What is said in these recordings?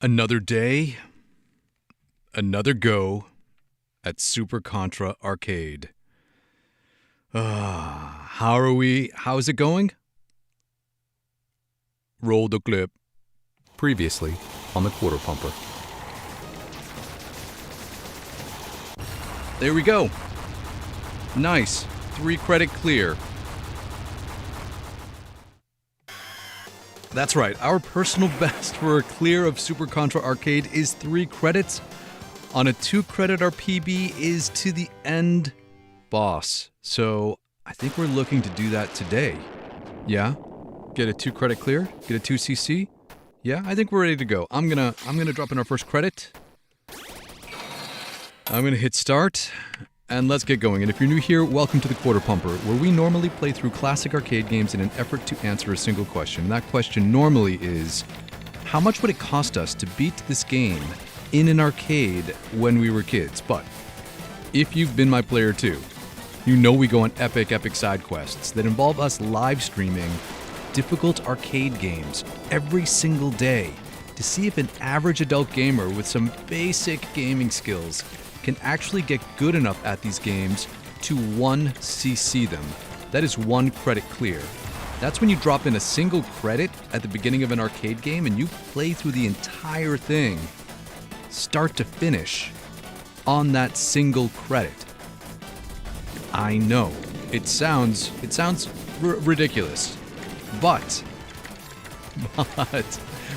Another day, another go at Super Contra Arcade. How are we? How's it going? Roll the clip. Previously on the Quarter Pumper. There we go. Nice. 3 credit clear. That's right. Our personal best for a clear of Super Contra Arcade is 3 credits. On a 2 credit, our PB is to the end boss. So I think we're looking to do that today. Yeah? Get a 2 credit clear? Get a 2 CC? Yeah, I think we're ready to go. I'm gonna drop in our first credit. I'm gonna hit start. And let's get going. And if you're new here, welcome to the Quarter Pumper, where we normally play through classic arcade games in an effort to answer a single question. And that question normally is, how much would it cost us to beat this game in an arcade when we were kids? But if you've been my player too, you know we go on epic side quests that involve us live streaming difficult arcade games every single day to see if an average adult gamer with some basic gaming skills can actually get good enough at these games to 1cc them. That is 1 credit clear. That's when you drop in a single credit at the beginning of an arcade game and you play through the entire thing, start to finish, on that single credit. I know, it sounds ridiculous, but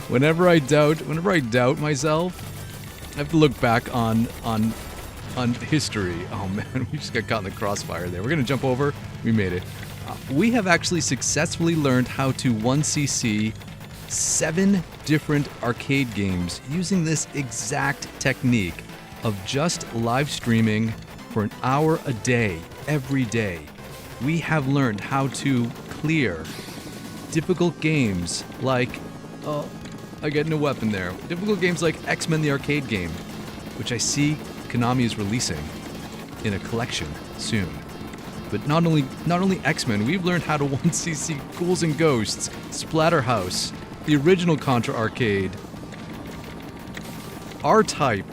whenever I doubt myself, I have to look back on history. Oh man, we just got caught in the crossfire there. We're gonna jump over. We made it. We have actually successfully learned how to 1cc 7 different arcade games using this exact technique of just live streaming for an hour a day, every day. We have learned how to clear difficult games like, I get no weapon there. Difficult games like X-Men the arcade game, which I see Konami is releasing in a collection soon. But not only X-Men, we've learned how to 1cc Ghouls N Ghosts, Splatterhouse, the original Contra arcade, R-Type,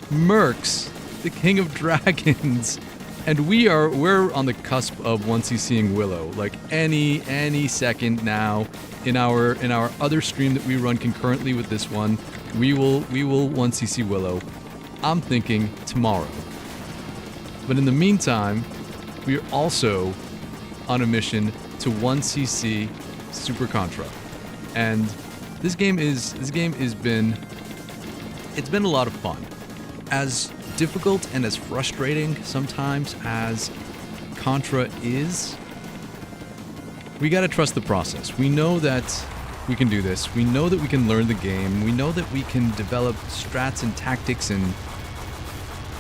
Mercs, the King of Dragons, and we're on the cusp of 1ccing Willow. Like any second now, in our other stream that we run concurrently with this one, we will 1cc Willow. I'm thinking tomorrow. But in the meantime, we are also on a mission to 1cc Super Contra. And this game has been a lot of fun. As difficult and as frustrating sometimes as Contra is, we gotta trust the process. We know that we can do this. We know that we can learn the game. We know that we can develop strats and tactics and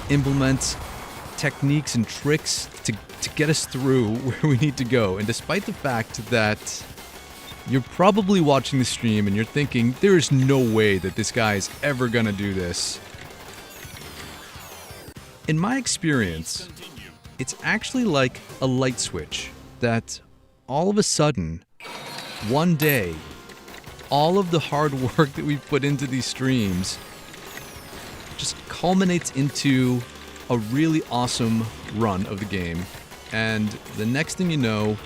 implement techniques and tricks to get us through where we need to go. And despite the fact that you're probably watching the stream and you're thinking, there is no way that this guy is ever gonna do this. In my experience, it's actually like a light switch that all of a sudden, one day, all of the hard work that we've put into these streams just culminates into a really awesome run of the game. And the next thing you know,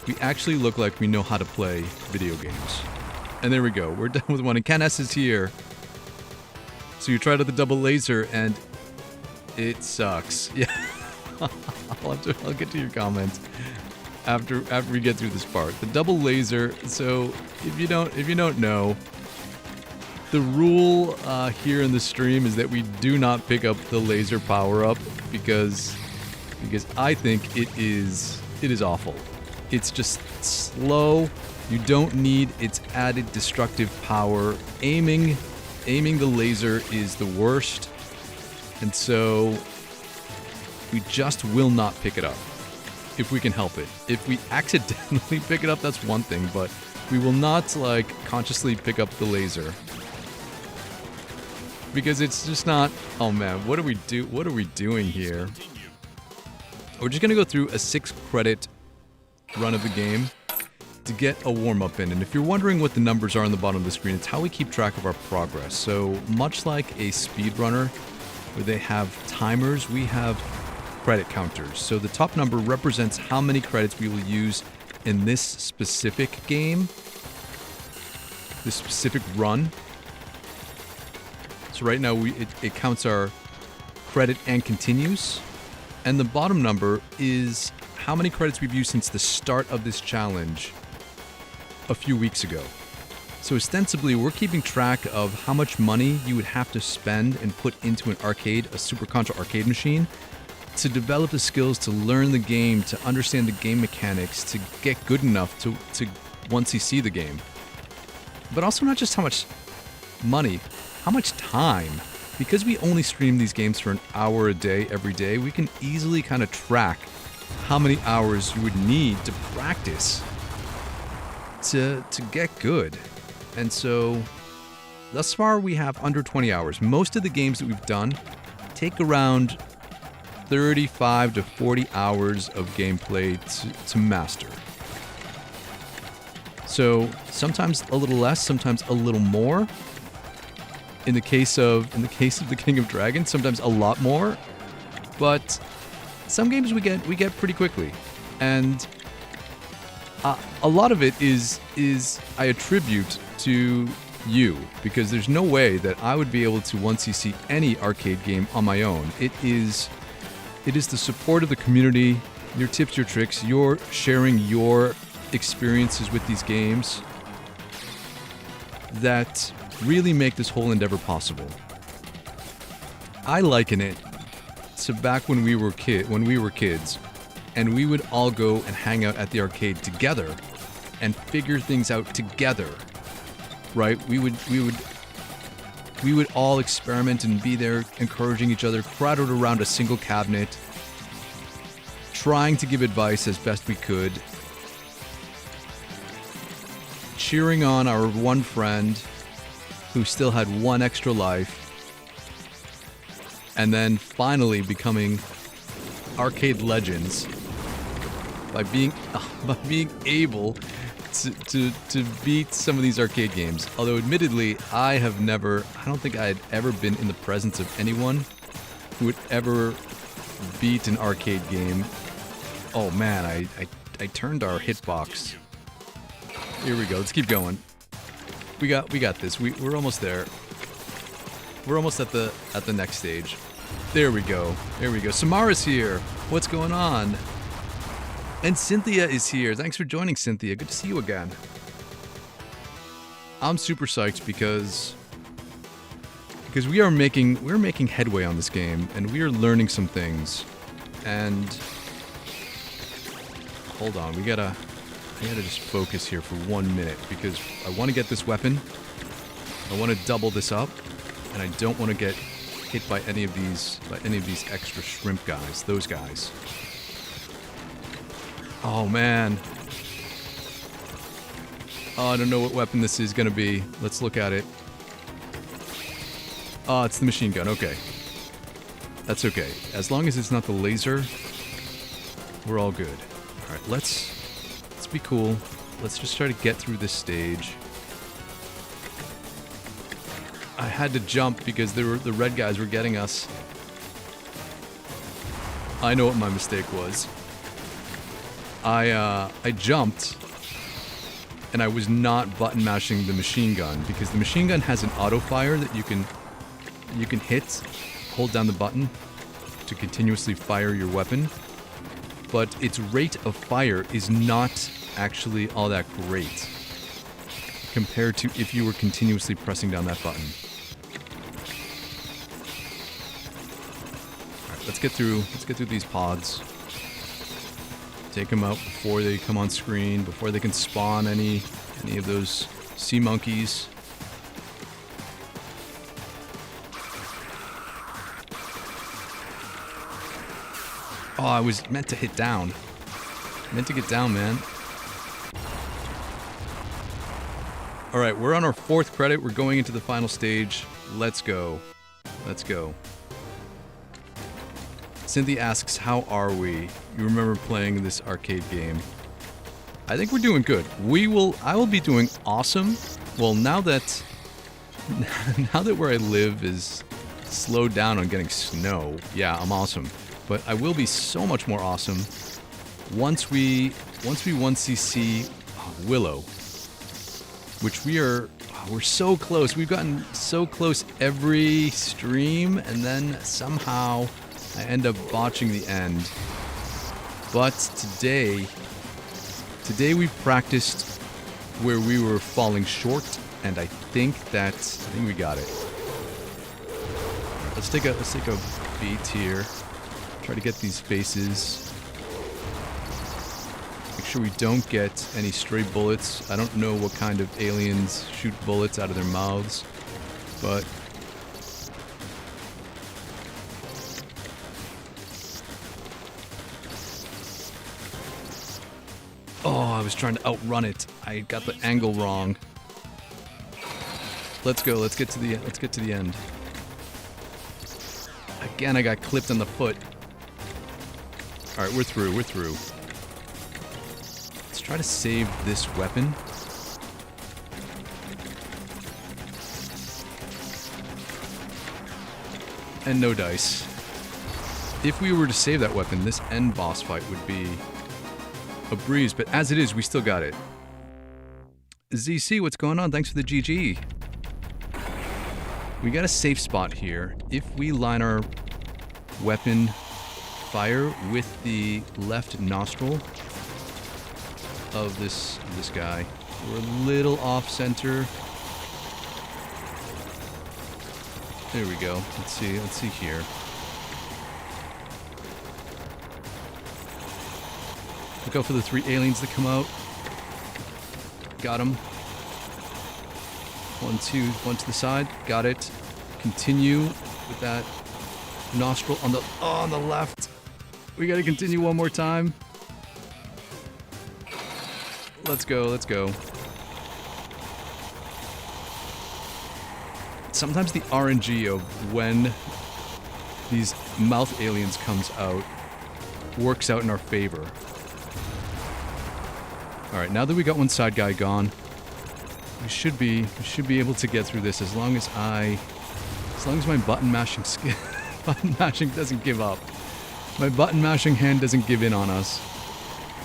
we actually look like we know how to play video games. And there we go, we're done with one. And Ken S is here. So you tried out the double laser and it sucks. Yeah. I'll get to your comments after we get through this part. The double laser, so if you don't know, the rule here in the stream is that we do not pick up the laser power-up because I think it is awful. It's just slow. You don't need its added destructive power. Aiming the laser is the worst. And so we just will not pick it up if we can help it. If we accidentally pick it up, that's one thing, but we will not consciously pick up the laser. Because it's just not, oh man, what are we doing here? We're just gonna go through a 6 credit run of the game. to get a warm-up in. And if you're wondering what the numbers are on the bottom of the screen, it's how we keep track of our progress. So much like a speedrunner where they have timers, we have credit counters. So the top number represents how many credits we will use in this specific game, this specific run. So right now it counts our credit and continues. And the bottom number is how many credits we've used since the start of this challenge a few weeks ago. So ostensibly, we're keeping track of how much money you would have to spend and put into an arcade, a Super Contra arcade machine, to develop the skills to learn the game, to understand the game mechanics, to get good enough to once you see the game. But also not just how much money, how much time. Because we only stream these games for an hour a day every day, we can easily kind of track how many hours you would need to practice to get good. And so thus far we have under 20 hours. Most of the games that we've done take around 35 to 40 hours of gameplay to master. So sometimes a little less, sometimes a little more. In the case of the King of Dragons, sometimes a lot more. But some games we get pretty quickly. And a lot of it is I attribute to you, because there's no way that I would be able to once you see any arcade game on my own. It is the support of the community, your tips, your tricks, your sharing your experiences with these games that really make this whole endeavor possible. I liken it to back when we were kids, and we would all go and hang out at the arcade together and figure things out together. Right? We would all experiment and be there encouraging each other, crowded around a single cabinet, trying to give advice as best we could, cheering on our one friend who still had one extra life, and then finally becoming arcade legends by being able to beat some of these arcade games. Although admittedly, I don't think I had ever been in the presence of anyone who would ever beat an arcade game. Oh man, I turned our hitbox. Here we go, let's keep going. We got this. We're almost there. We're almost at the next stage. There we go. Samara's here. What's going on? And Cynthia is here. Thanks for joining, Cynthia. Good to see you again. I'm super psyched because we're making headway on this game, and we are learning some things. And hold on, I gotta just focus here for 1 minute, because I want to get this weapon. I want to double this up, and I don't want to get hit by any of these extra shrimp guys. Those guys. Oh man. Oh, I don't know what weapon this is gonna be. Let's look at it. Oh, it's the machine gun. Okay. That's okay. As long as it's not the laser, we're all good. Alright, let's be cool. Let's just try to get through this stage. I had to jump because the red guys were getting us. I know what my mistake was. I jumped, and I was not button mashing the machine gun, because the machine gun has an auto fire that you can hit, hold down the button to continuously fire your weapon, but its rate of fire is not actually all that great compared to if you were continuously pressing down that button. Alright, let's get through these pods. Take them out before they come on screen, before they can spawn any of those sea monkeys. Oh, I was meant to hit down. Meant to get down, man. Alright, we're on our 4th credit. We're going into the final stage. Let's go. Let's go. Cynthia asks, how are we? You remember playing this arcade game? I think we're doing good. I will be doing awesome. Well, now that where I live is slowed down on getting snow, yeah, I'm awesome. But I will be so much more awesome once we 1cc Willow, which we're so close. We've gotten so close every stream, and then somehow I end up botching the end. But today we practiced where we were falling short, and I think we got it. Let's take a beat here. Try to get these faces. Make sure we don't get any stray bullets. I don't know what kind of aliens shoot bullets out of their mouths, but oh, I was trying to outrun it. I got the angle wrong. Let's go. Let's get to the end. Again, I got clipped on the foot. All right, we're through. Let's try to save this weapon. And no dice. If we were to save that weapon, this end boss fight would be a breeze, but as it is, we still got it. ZC, what's going on? Thanks for the GG. We got a safe spot here. If we line our weapon fire with the left nostril of this guy, we're a little off center. There we go. Let's see here. Look out for the 3 aliens that come out. Got him. 1, 2, 1 to the side. Got it. Continue with that nostril on the left. We gotta continue one more time. Let's go. Sometimes the RNG of when these mouth aliens comes out works out in our favor. Alright, now that we got one side guy gone, we should be able to get through this as long as my button mashing doesn't give up. My button mashing hand doesn't give in on us.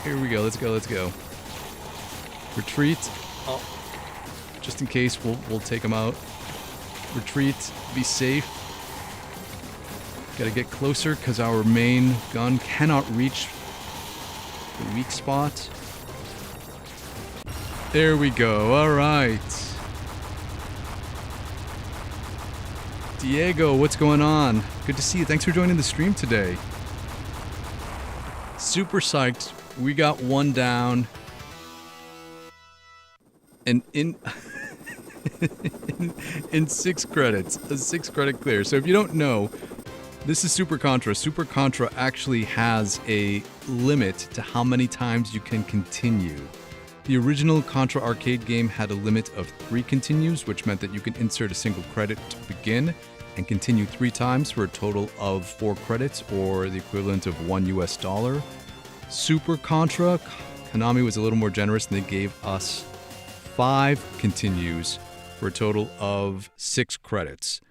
Here we go, let's go. Retreat. Oh. Just in case we'll take them out. Retreat, be safe. Gotta get closer because our main gun cannot reach the weak spot. There we go, alright. Diego, what's going on? Good to see you. Thanks for joining the stream today. Super psyched. We got one down. And in 6 credits. A 6 credit clear. So if you don't know, this is Super Contra. Super Contra actually has a limit to how many times you can continue. The original Contra arcade game had a limit of 3 continues, which meant that you can insert a single credit to begin and continue 3 times for a total of 4 credits, or the equivalent of $1 US. Super Contra, Konami was a little more generous and they gave us 5 continues for a total of 6 credits.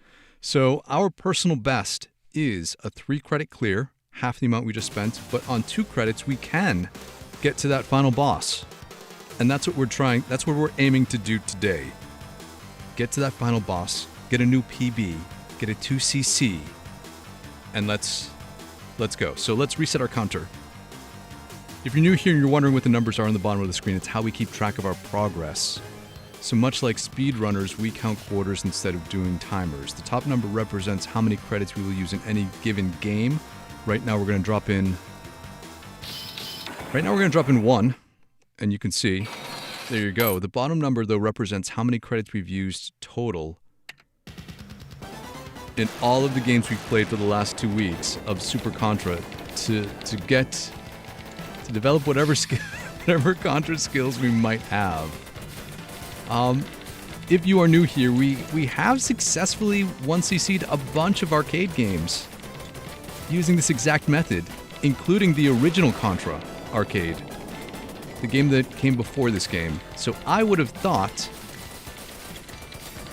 So our personal best is a 3 credit clear, half the amount we just spent, but on 2 credits we can get to that final boss. And that's what we're aiming to do today. Get to that final boss, get a new PB, get a 2cc, and let's go. So let's reset our counter. If you're new here and you're wondering what the numbers are on the bottom of the screen, it's how we keep track of our progress. So much like speedrunners, we count quarters instead of doing timers. The top number represents how many credits we will use in any given game. Right now we're going to drop in 1. And you can see, there you go. The bottom number, though, represents how many credits we've used total in all of the games we've played for the last 2 weeks of Super Contra to develop whatever Contra skills we might have. If you are new here, we have successfully 1cc'd a bunch of arcade games using this exact method, including the original Contra arcade. the game that came before this game. So I would have thought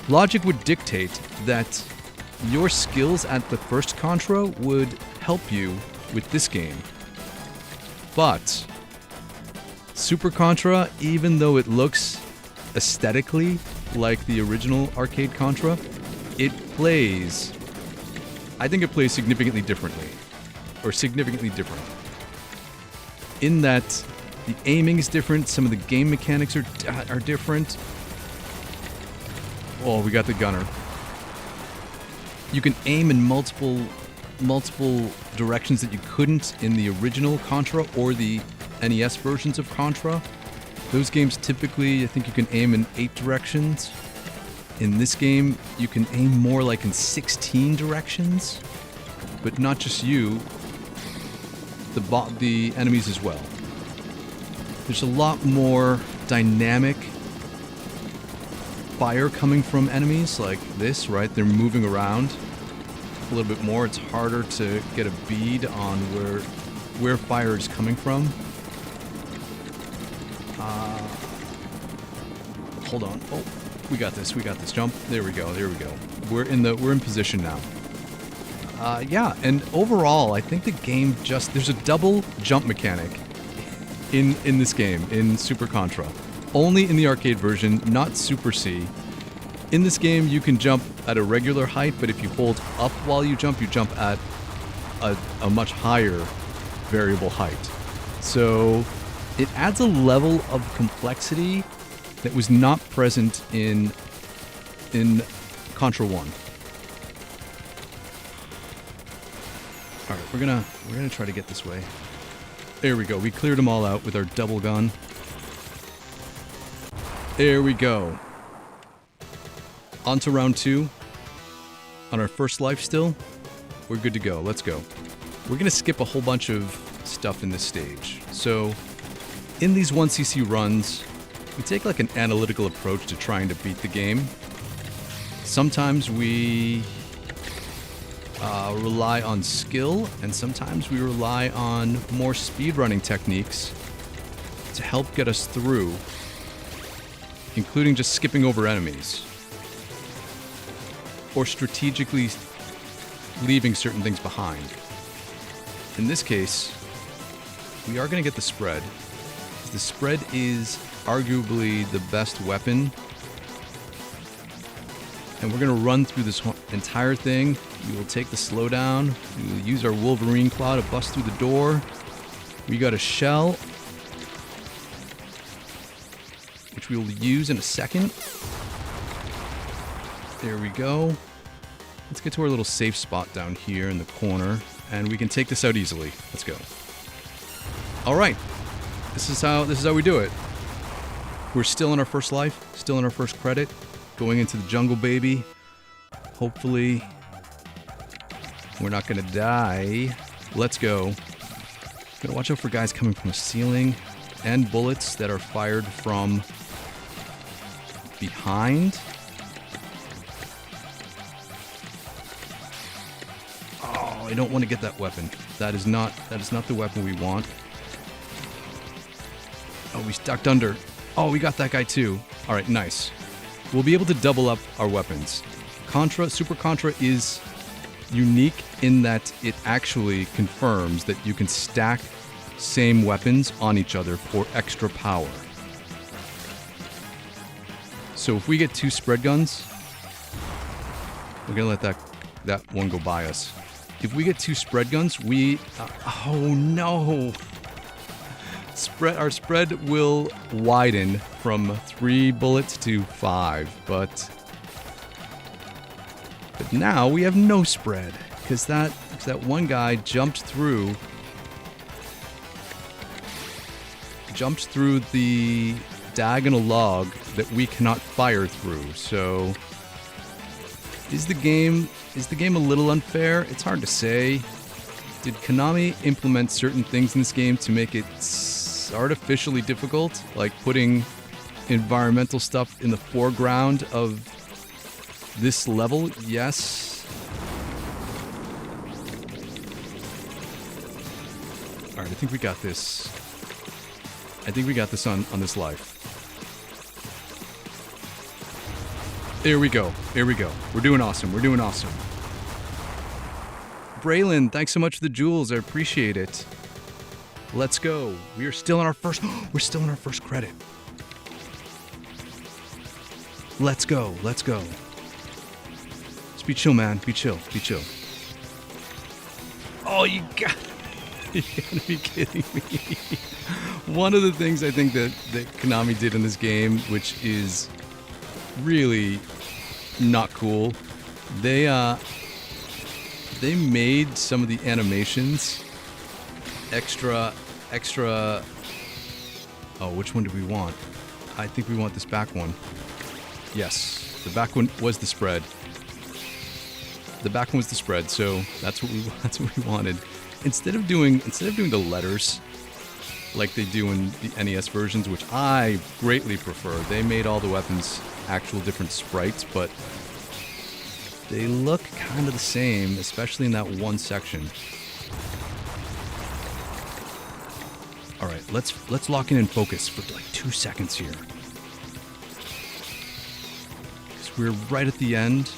logic would dictate that your skills at the first Contra would help you with this game. But Super Contra, even though it looks aesthetically like the original arcade Contra, I think it plays significantly differently. Or significantly different. In that the aiming is different, some of the game mechanics are different. Oh, we got the gunner. You can aim in multiple directions that you couldn't in the original Contra or the NES versions of Contra. Those games typically, I think you can aim in 8 directions. In this game, you can aim more like in 16 directions, but not just you, the enemies as well. There's a lot more dynamic fire coming from enemies like this, right? They're moving around a little bit more. It's harder to get a bead on where fire is coming from. Hold on. Oh, we got this. Jump. There we go. We're in position now. Yeah, and overall, I think the game there's a double jump mechanic in this game, in Super Contra. Only in the arcade version, not Super C. In this game, you can jump at a regular height, but if you hold up while you jump at a much higher variable height. So it adds a level of complexity that was not present in Contra 1. All right, we're gonna try to get this way. There we go. We cleared them all out with our double gun. There we go. On to round 2. On our first life still. We're good to go. Let's go. We're gonna skip a whole bunch of stuff in this stage. So, in these 1cc runs, we take like an analytical approach to trying to beat the game. Sometimes we rely on skill, and sometimes we rely on more speedrunning techniques to help get us through, including just skipping over enemies or strategically leaving certain things behind. In this case, we are going to get the spread. The spread is arguably the best weapon. And we're going to run through this entire thing. We will take the slowdown. We will use our Wolverine Claw to bust through the door. We got a shell, which we will use in a second. There we go. Let's get to our little safe spot down here in the corner, and we can take this out easily. Let's go. All right. This is how we do it. We're still in our first life, still in our first credit, going into the jungle, baby. Hopefully, we're not gonna die. Let's go. Gotta watch out for guys coming from the ceiling and bullets that are fired from behind. Oh, I don't want to get that weapon. That is not the weapon we want. Oh, we ducked under. Oh, we got that guy too. All right, nice. We'll be able to double up our weapons. Super Contra is unique in that it actually confirms that you can stack same weapons on each other for extra power. So if we get 2 spread guns, we're gonna let that one go by us. If we get 2 spread guns, oh no! Our spread will widen from 3 bullets to 5, but now we have no spread because that one guy jumped through the diagonal log that we cannot fire through. So is the game a little unfair? It's hard to say. Did Konami implement certain things in this game to make it artificially difficult, like putting environmental stuff in the foreground of this level? Yes. Alright, I think we got this. I think we got this on this life. There we go. There we go. We're doing awesome. We're doing awesome. Braylon, thanks so much for the jewels. I appreciate it. Let's go. We are still in our first... We're still in our first credit. Let's go. Let's go. Just be chill, man. Be chill. Be chill. Oh, you gotta be kidding me. One of the things I think that Konami did in this game, which is really not cool, they made some of the animations extra. Oh, which one do we want? I think we want this back one. Yes, the back one was the spread. The back one was the spread, so that's what we wanted. Instead of doing the letters like they do in the NES versions, which I greatly prefer, they made all the weapons actual different sprites, but they look kind of the same, especially in that one section. All right, let's lock in and focus for like 2 seconds here. 'Cause we're right at the end.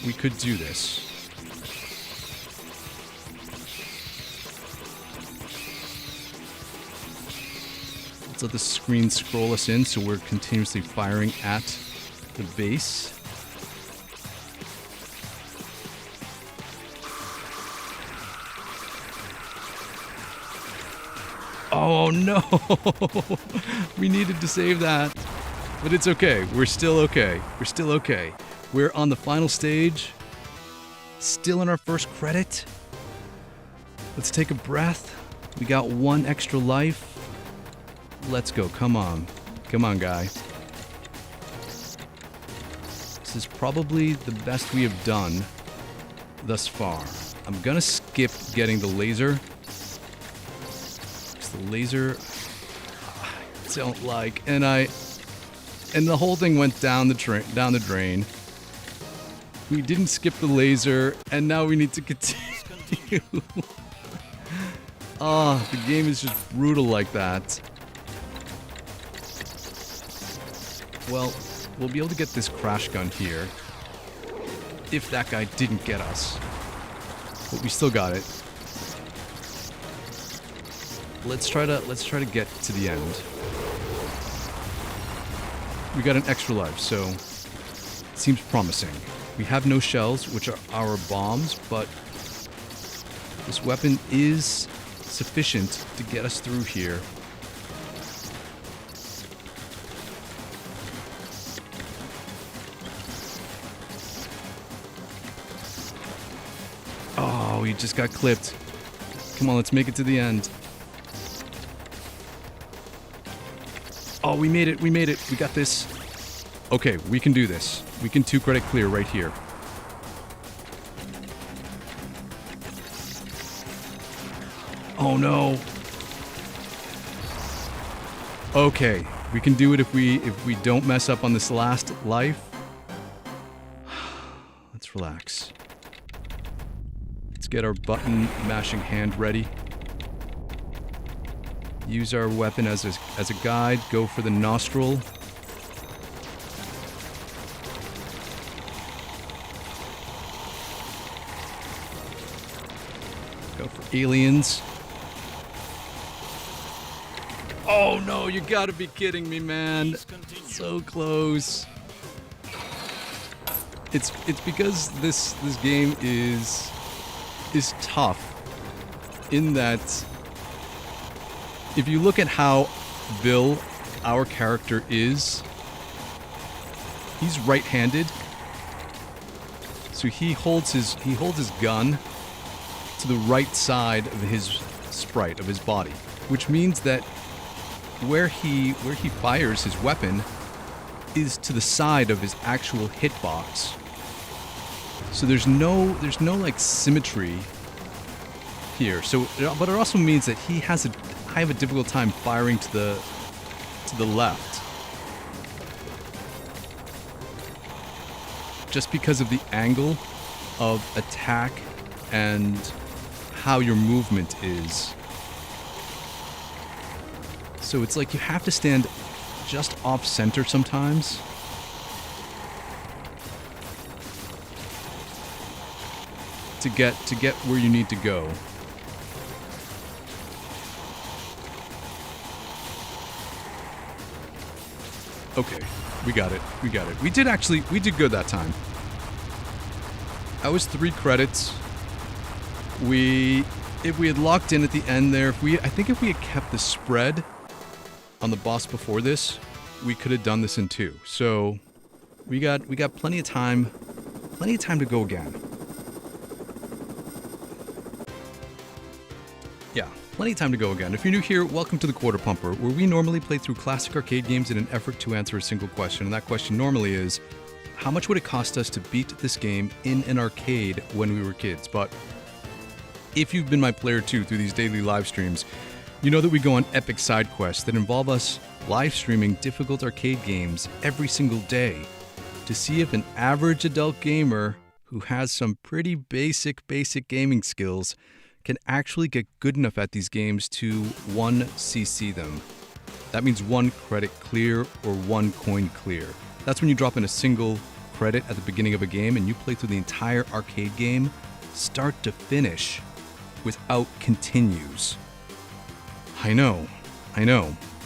We could do this. Let's let the screen scroll us in so we're continuously firing at the base. Oh no! We needed to save that. But it's okay. We're still okay. We're still okay. We're on the final stage. Still in our first credit. Let's take a breath. We got 1 extra life. Let's go. Come on. Come on, guy. This is probably the best we have done thus far. I'm gonna skip getting the laser. The laser I don't like, and the whole thing went down the drain. We didn't skip the laser, and now we need to continue. Oh, the game is just brutal like that. Well, we'll be able to get this crash gun here if that guy didn't get us, but we still got it. Let's try to get to the end. We got an extra life, so it seems promising. We have no shells, which are our bombs, but this weapon is sufficient to get us through here. Oh, we just got clipped. Come on, let's make it to the end. Oh, we made it. We made it. We got this. Okay, we can do this. We can 2 credit clear right here. Oh, no. Okay, we can do it if we don't mess up on this last life. Let's relax. Let's get our button mashing hand ready. Use our weapon as a guide. Go for the nostril. Go for aliens. Oh no, you gotta be kidding me, man. So close. It's because this game is tough in that if you look at how Bill, our character, is, he's right-handed. So he holds his gun to the right side of his sprite, of his body, which means that where he fires his weapon is to the side of his actual hitbox. So there's no like symmetry here. So, but it also means that I have a difficult time firing to the left, just because of the angle of attack and how your movement is. So it's like you have to stand just off center sometimes. To get where you need to go. Okay, we got it. We got it. We did good that time. That was 3 credits. If we had locked in at the end there, I think if we had kept the spread on the boss before this, we could have done this in 2. So we got plenty of time to go again. Yeah, plenty of time to go again. If you're new here, welcome to the Quarter Pumper, where we normally play through classic arcade games in an effort to answer a single question. And that question normally is, how much would it cost us to beat this game in an arcade when we were kids? But if you've been my player too through these daily live streams, you know that we go on epic side quests that involve us live streaming difficult arcade games every single day to see if an average adult gamer who has some pretty basic gaming skills can actually get good enough at these games to 1cc them. That means 1 credit clear or 1 coin clear. That's when you drop in a single credit at the beginning of a game and you play through the entire arcade game, start to finish, without continues. I know.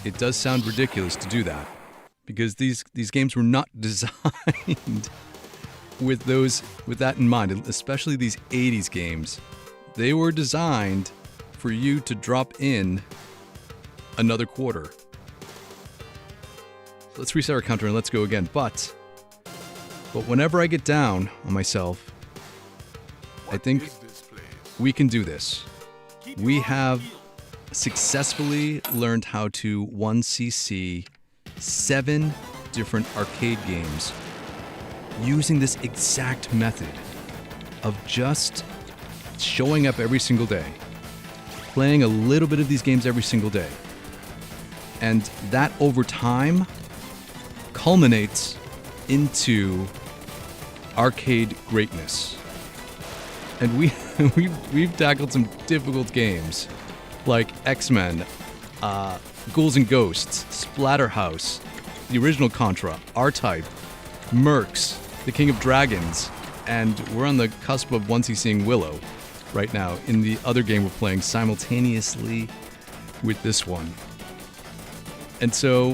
It does sound ridiculous to do that, because these games were not designed with that in mind, especially these 80s games. They were designed for you to drop in another quarter. Let's reset our counter and let's go again. But whenever I get down on myself, I think we can do this. We have successfully learned how to 1cc 7 different arcade games using this exact method of just showing up every single day, playing a little bit of these games every single day. And that over time culminates into arcade greatness. And we've tackled some difficult games like X-Men, Ghouls N Ghosts, Splatterhouse, the original Contra, R-Type, Mercs, the King of Dragons, and we're on the cusp of 1cc'ing Willow right now in the other game we're playing simultaneously with this one. And so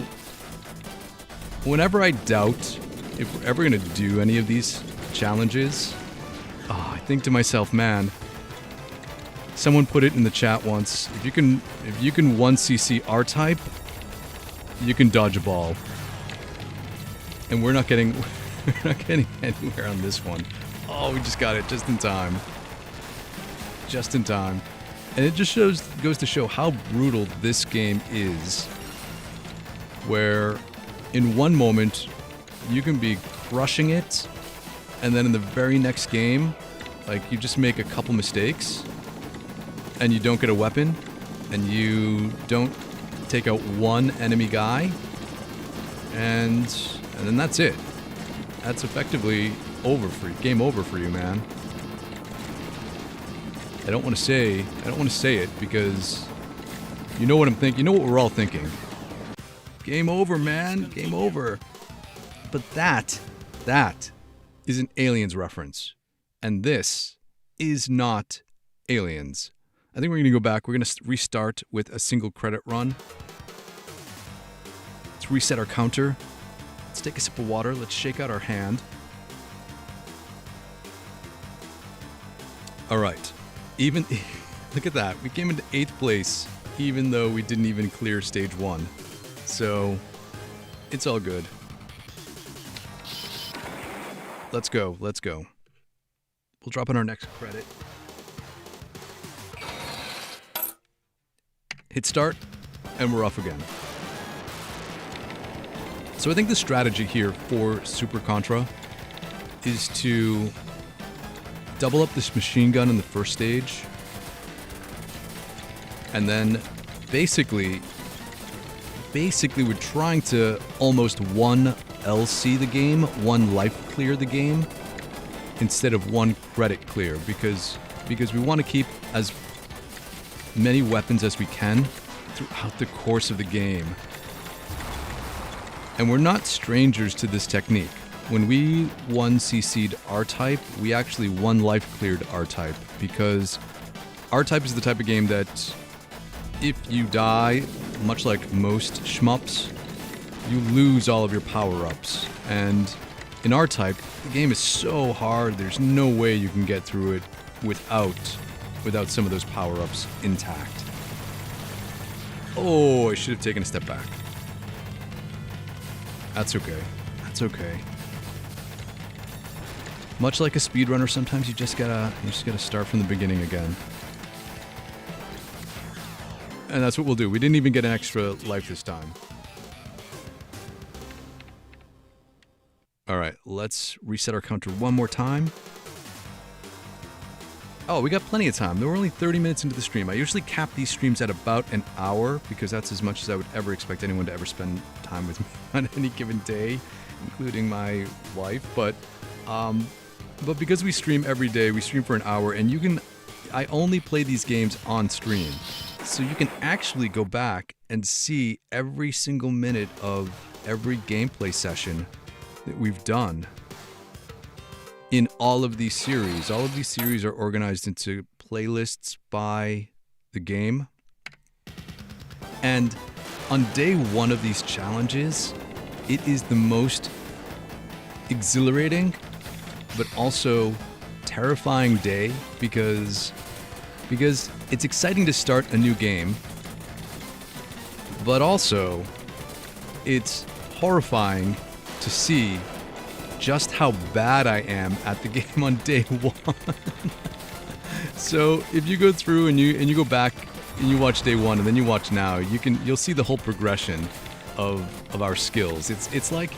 whenever I doubt if we're ever going to do any of these challenges, I think to myself, man, someone put it in the chat once, if you can 1cc R-Type, you can dodge a ball. And we're not getting anywhere on this one. Oh, we just got it just in time. Just in time. And it just goes to show how brutal this game is, where in one moment you can be crushing it, and then in the very next game, like, you just make a couple mistakes and you don't get a weapon and you don't take out one enemy guy, and then that's it. That's effectively game over for you, man. I don't want to say it because you know what I'm thinking. You know what we're all thinking. Game over, man. Game over. But that is an Aliens reference. And this is not Aliens. I think we're going to go back. We're going to restart with a single credit run. Let's reset our counter. Let's take a sip of water. Let's shake out our hand. All right. Look at that. We came into 8th place, even though we didn't even clear stage 1. So, it's all good. Let's go. We'll drop in our next credit. Hit start, and we're off again. So I think the strategy here for Super Contra is to double up this machine gun in the first stage, and then basically we're trying to almost 1 LC the game, 1 life clear the game, instead of 1 credit clear, because we want to keep as many weapons as we can throughout the course of the game. And we're not strangers to this technique. When we 1CC'd R-Type, we actually 1 life cleared R-Type, because R-Type is the type of game that if you die, much like most shmups, you lose all of your power-ups. And in R-Type, the game is so hard, there's no way you can get through it without some of those power-ups intact. Oh, I should have taken a step back. That's okay. That's okay. Much like a speedrunner, sometimes you just gotta start from the beginning again. And that's what we'll do. We didn't even get an extra life this time. Alright, let's reset our counter one more time. Oh, we got plenty of time. We're only 30 minutes into the stream. I usually cap these streams at about an hour, because that's as much as I would ever expect anyone to ever spend time with me on any given day, including my wife. But because we stream every day, we stream for an hour, and I only play these games on stream. So you can actually go back and see every single minute of every gameplay session that we've done in all of these series. All of these series are organized into playlists by the game. And on day 1 of these challenges, it is the most exhilarating but also terrifying day, because it's exciting to start a new game, but also it's horrifying to see just how bad I am at the game on day 1. So if you go through and you go back and you watch day 1 and then you watch now, you'll see the whole progression of our skills. It's like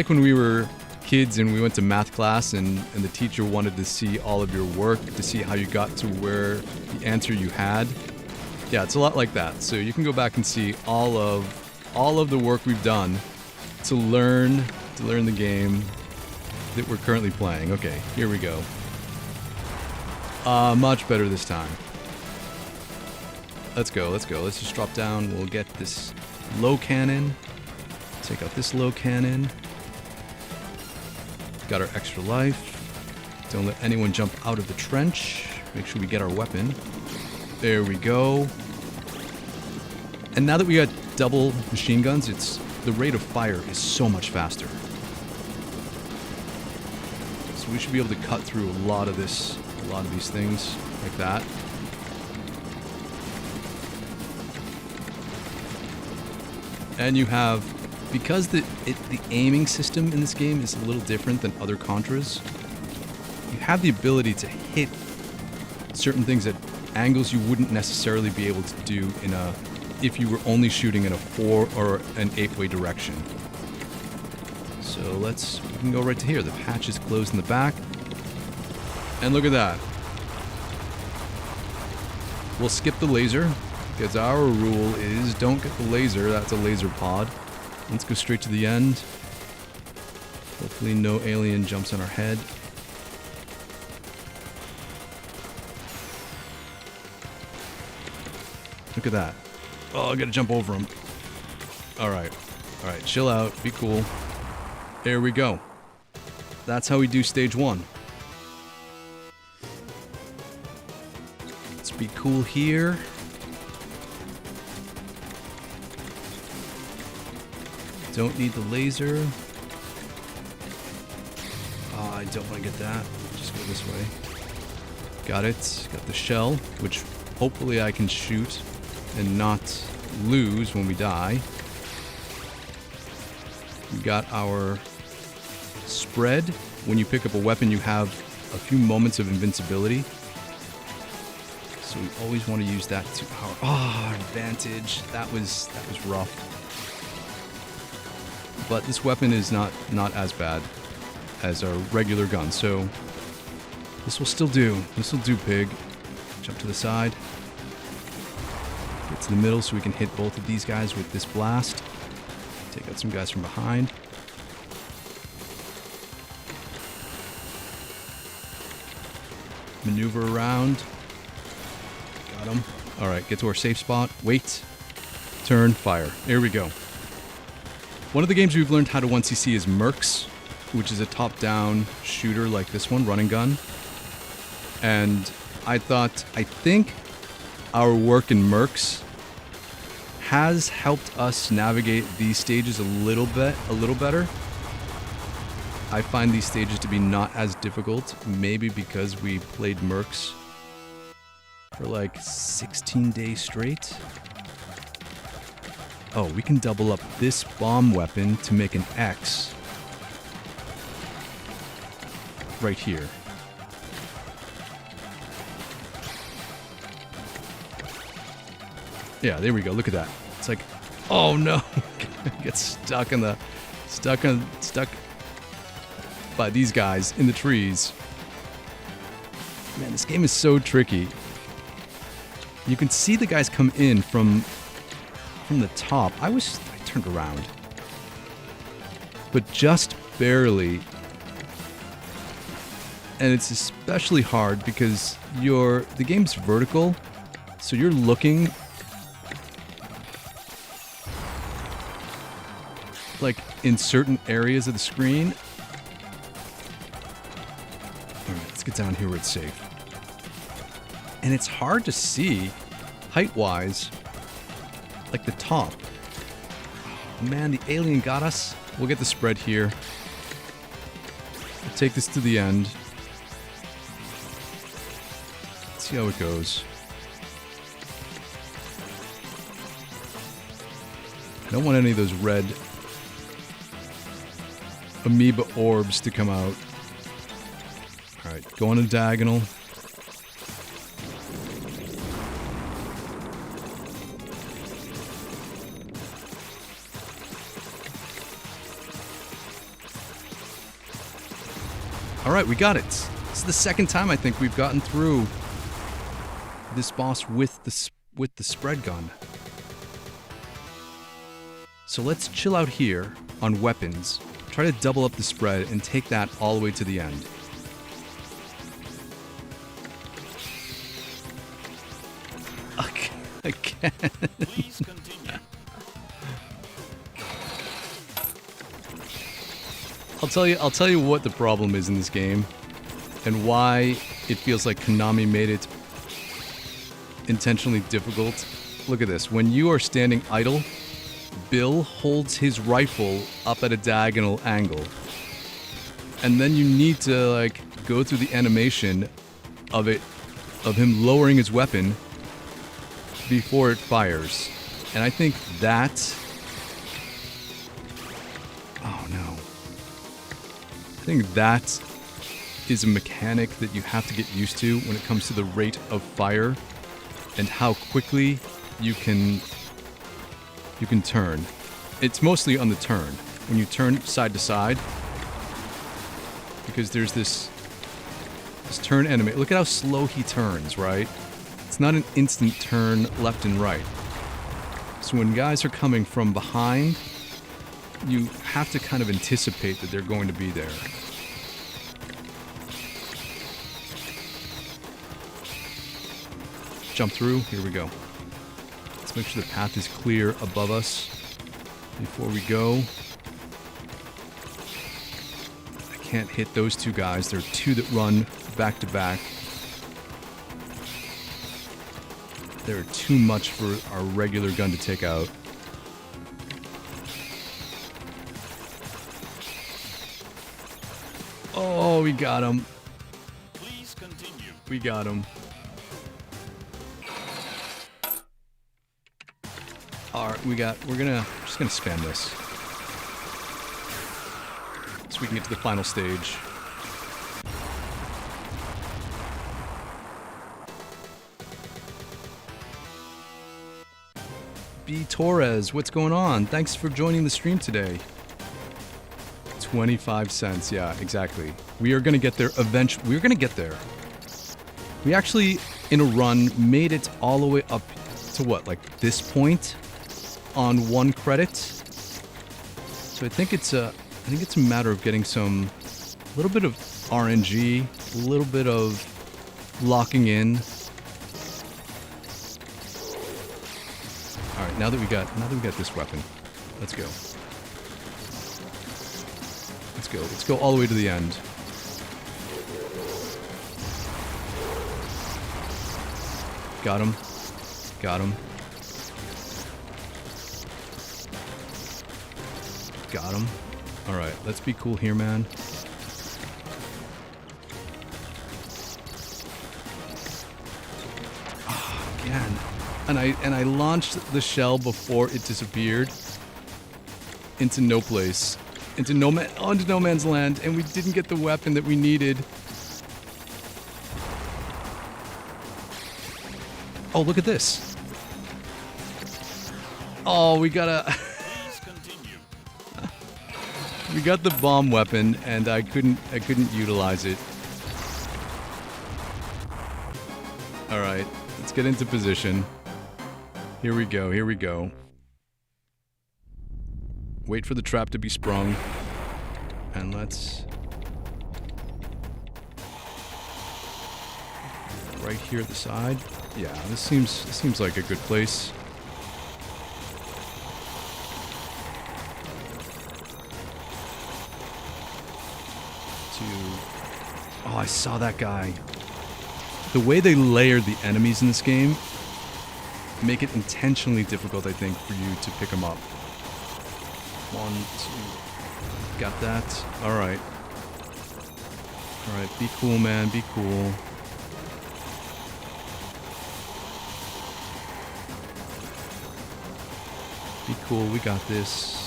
when we were kids and we went to math class and the teacher wanted to see all of your work to see how you got to where the answer you had. Yeah, it's a lot like that. So you can go back and see all of the work we've done to learn the game that we're currently playing. Okay, here we go. Much better this time. Let's go. Let's just drop down. We'll get this low cannon. Take out this low cannon. Got our extra life. Don't let anyone jump out of the trench. Make sure we get our weapon. There we go. And now that we got double machine guns, the rate of fire is so much faster. So we should be able to cut through a lot of these things like that. And you have, because the aiming system in this game is a little different than other Contras, you have the ability to hit certain things at angles you wouldn't necessarily be able to do if you were only shooting in a 4 or an 8-way direction. So we can go right to here. The hatch is closed in the back. And look at that. We'll skip the laser, because our rule is don't get the laser. That's a laser pod. Let's go straight to the end. Hopefully no alien jumps on our head. Look at that. Oh, I gotta jump over him. Alright, chill out, be cool. There we go. That's how we do stage 1. Let's be cool here. Don't need the laser. Oh, I don't want to get that. Just go this way. Got it. Got the shell, which hopefully I can shoot and not lose when we die. We got our spread. When you pick up a weapon, you have a few moments of invincibility. So we always want to use that to our advantage. That was rough. But this weapon is not as bad as our regular gun, so this will still do. This will do, pig. Jump to the side. Get to the middle so we can hit both of these guys with this blast. Take out some guys from behind. Maneuver around. Got him. All right, get to our safe spot. Wait. Turn. Fire. Here we go. One of the games we've learned how to 1cc is Mercs, which is a top-down shooter like this one, run and gun. And I think our work in Mercs has helped us navigate these stages a little better. I find these stages to be not as difficult, maybe because we played Mercs for like 16 days straight. Oh, we can double up this bomb weapon to make an X right here. Yeah, there we go. Look at that. It's like, oh no, get stuck by these guys in the trees. Man, this game is so tricky. You can see the guys come in from the top. I turned around, but just barely. And it's especially hard because the game's vertical, so you're looking like in certain areas of the screen. All right, let's get down here where it's safe. And it's hard to see height-wise, like the top. Man, the alien got us. We'll get the spread here. We'll take this to the end. Let's see how it goes. I don't want any of those red amoeba orbs to come out. Alright, go on a diagonal. Alright, we got it. This is the second time I think we've gotten through this boss with the spread gun. So let's chill out here on weapons. Try to double up the spread and take that all the way to the end. Again. I'll tell you what the problem is in this game and why it feels like Konami made it intentionally difficult. Look at this. When you are standing idle, Bill holds his rifle up at a diagonal angle. And then you need to like go through the animation of him lowering his weapon before it fires. And I think that... Oh no. I think that is a mechanic that you have to get used to when it comes to the rate of fire and how quickly you can turn. It's mostly on the turn. When you turn side to side, because there's this turn animation. Look at how slow he turns, right? It's not an instant turn left and right. So when guys are coming from behind, you have to kind of anticipate that they're going to be there. Jump through. Here we go. Let's make sure the path is clear above us before we go. I can't hit those two guys. There are two that run back to back. They're too much for our regular gun to take out. Oh, we got him. Please continue. We got him. All right, we're just gonna spam this so we can get to the final stage. B Torres, what's going on? Thanks for joining the stream today. 25 cents, yeah, exactly. We are gonna get there eventually. We're gonna get there. We actually, in a run, made it all the way up to what, like this point on 1 credit. So I think it's a matter of getting a little bit of RNG, a little bit of locking in. now that we got this weapon, let's go. Let's go all the way to the end. Got him. Got him. Got him. All right, let's be cool here, man. Oh, again. And I launched the shell before it disappeared into no place. Into no man's land, and we didn't get the weapon that we needed. Oh, look at this. Oh, we got we got the bomb weapon, and I couldn't utilize it. All right, let's get into position. Here we go. Here we go. Wait for the trap to be sprung, and let's right here at the side. Yeah, this seems like a good place. Oh, I saw that guy. The way they layered the enemies in this game make it intentionally difficult, I think, for you to pick them up. 1, 2. Got that. All right. All right. Be cool, man. Be cool. Be cool. We got this.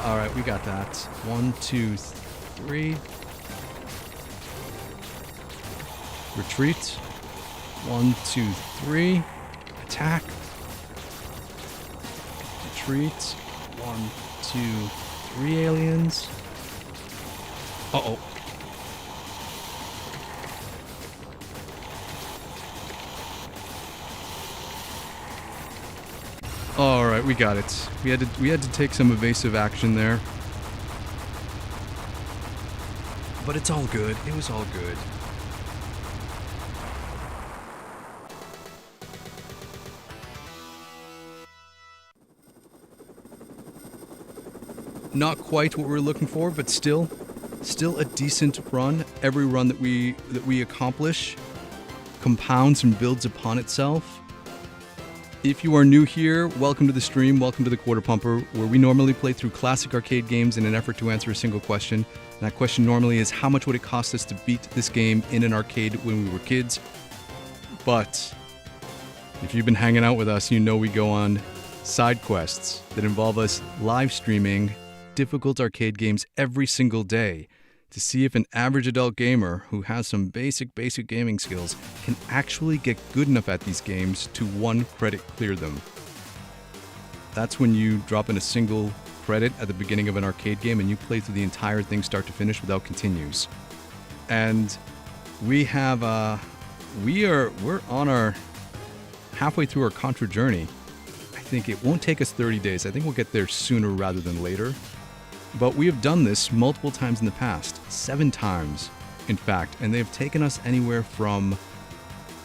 All right. We got that. 1, 2, 3. Retreat. 1, 2, 3. Attack. Retreat. 1, 2, 3 aliens. Uh-oh. All right, we got it. We had to take some evasive action there. But it's all good. It was all good. Not quite what we were looking for, but still a decent run. Every run that we accomplish compounds and builds upon itself. If you are new here, welcome to the stream, welcome to the Quarter Pumper, where we normally play through classic arcade games in an effort to answer a single question. And that question normally is, how much would it cost us to beat this game in an arcade when we were kids? But if you've been hanging out with us, you know we go on side quests that involve us live streaming difficult arcade games every single day to see if an average adult gamer who has some basic gaming skills can actually get good enough at these games to 1 credit clear them. That's when you drop in a single credit at the beginning of an arcade game and you play through the entire thing start to finish without continues. And we have we're on our halfway through our Contra journey. I think it won't take us 30 days. I think we'll get there sooner rather than later. But we have done this multiple times in the past, 7 times, in fact, and they've taken us anywhere from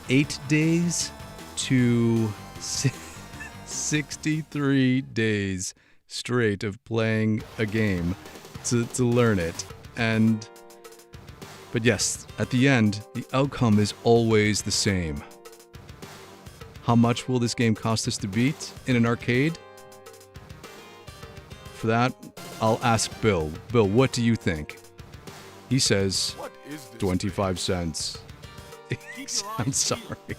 8 days to 63 days straight of playing a game to learn it. But yes, at the end, the outcome is always the same. How much will this game cost us to beat in an arcade? For that, I'll ask Bill. Bill, what do you think? He says 25 cents. I'm sorry.